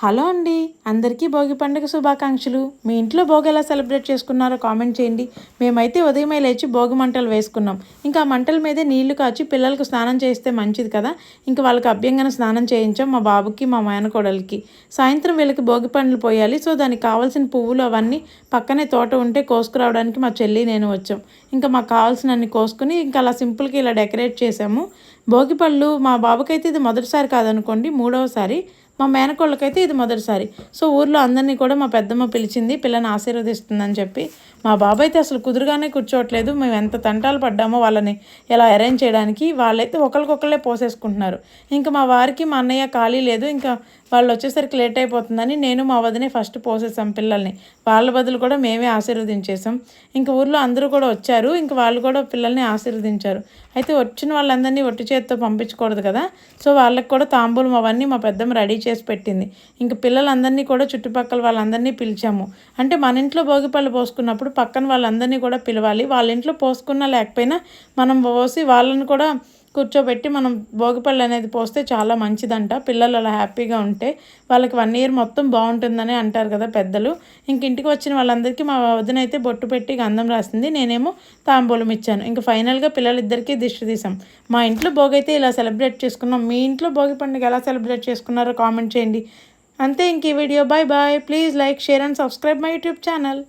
Hello అండి, అందరికీ భోగి పండుగ శుభాకాంక్షలు. మీ ఇంట్లో భోగి ఎలా సెలబ్రేట్ చేసుకున్నారో కామెంట్ చేయండి. మేమైతే ఉదయమే లేచి భోగి మంటలు వేసుకున్నాం. ఇంకా ఆ మంటల మీదే నీళ్లు కాచి పిల్లలకు స్నానం చేస్తే మంచిది కదా. ఇంకా వాళ్ళకి అభ్యంగన స్నానం చేయించాం, మా బాబుకి మా మేనకోడలికి. సాయంత్రం వీళ్ళకి భోగి పండ్లు పోయాలి. సో దానికి కావాల్సిన పువ్వులు అవన్నీ పక్కనే తోట ఉంటే కోసుకురావడానికి మా చెల్లి నేను వచ్చాం. ఇంకా మాకు కావాల్సినన్ని కోసుకుని ఇంకా అలా సింపుల్గా ఇలా డెకరేట్ చేసాము. భోగి పళ్ళు మా బాబుకైతే ఇది మొదటిసారి కాదనుకోండి, మూడవసారి. మా మేనకోళ్ళకైతే ఇది మొదటిసారి. సో ఊర్లో అందరినీ కూడా మా పెద్దమ్మ పిలిచింది, పిల్లని ఆశీర్వదిస్తుందని చెప్పి. మా బాబాయ్ అయితే అసలు కుదురుగానే కూర్చోవట్లేదు. మేము ఎంత తంటాలు పడ్డామో వాళ్ళని ఎలా అరేంజ్ చేయడానికి. వాళ్ళైతే ఒకరికొకళ్ళే పోసేసుకుంటున్నారు. ఇంకా మా వారికి మా అన్నయ్య ఖాళీ లేదు, ఇంకా వాళ్ళు వచ్చేసరికి లేట్ అయిపోతుందని నేను మా వదినే ఫస్ట్ పోసేసాం పిల్లల్ని. వాళ్ళ బదులు కూడా మేమే ఆశీర్వదించేసాం. ఇంకా ఊర్లో అందరూ కూడా వచ్చారు, ఇంకా వాళ్ళు కూడా పిల్లల్ని ఆశీర్వదించారు. అయితే వచ్చిన వాళ్ళందరినీ ఒట్టి చేతితో పంపించకూడదు కదా. సో వాళ్ళకి కూడా తాంబూలం అవన్నీ మా పెద్దమ్మ రెడీ చేసి పెట్టింది. ఇంకా పిల్లలందరినీ కూడా చుట్టుపక్కల వాళ్ళందరినీ పిలిచాము. అంటే మన ఇంట్లో భోగిపళ్ళు పోసుకున్నప్పుడు పక్కన వాళ్ళందరినీ కూడా పిలవాలి. వాళ్ళ ఇంట్లో పోసుకున్నా లేకపోయినా మనం పోసి వాళ్ళని కూడా కూర్చోబెట్టి మనం భోగిపళ్ళు అనేది పోస్తే చాలా మంచిదంట. పిల్లలు అలా హ్యాపీగా ఉంటే వాళ్ళకి 1 year మొత్తం బాగుంటుందని అంటారు కదా పెద్దలు. ఇంక ఇంటికి వచ్చిన వాళ్ళందరికీ మా వదిన అయితే బొట్టు పెట్టి గంధం రాసింది, నేనేమో తాంబూలం ఇచ్చాను. ఇంకా ఫైనల్గా పిల్లలిద్దరికీ దిష్టి తీసాం. మా ఇంట్లో భోగి అయితే ఇలా సెలబ్రేట్ చేసుకున్నాం. మీ ఇంట్లో భోగి పండుగ ఎలా సెలబ్రేట్ చేసుకున్నారో కామెంట్ చేయండి. అంతే, ఇంక ఈ వీడియో. Bye bye. Please like, share and subscribe my YouTube channel.